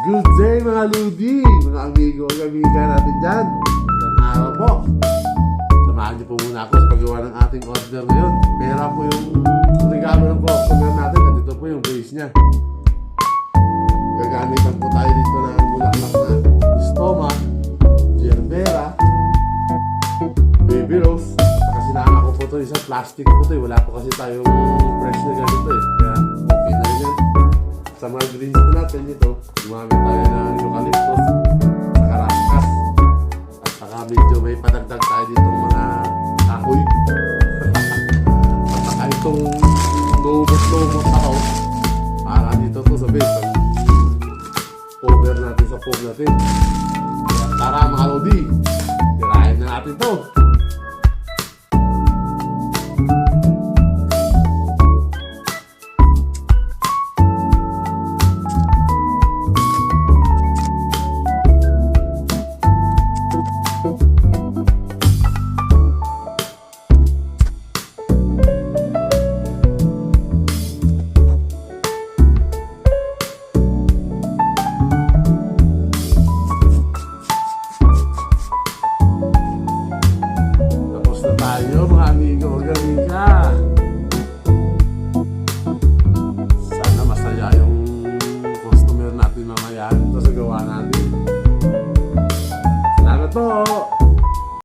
Good day mga Ludi, mga amigo at amiga natin dyan. Magandang araw po. Samahan niyo po muna ako sa paggawa ng ating order ngayon. Pera po yung regalo ng customer natin at ito po yung base niya. Gagamitan po tayo dito ng bulaklak na Stoma, Gerbera, Baby Rose. At sinama ko po ito, isang plastic po ito. Wala po kasi tayong fresh na ganito eh. Kaya okay na rin yan. Sa mga greens po natin dito, gumamit tayo ng eucalyptus, saka raskas, at saka medyo may padagdag tayo dito mga kahoy. At saka itong lumot-lumot ako, para dito to sa base, ang cover natin sa foam natin. Kaya tara mga Lodi, tirahin na natin to. Tayo mga amigo, organ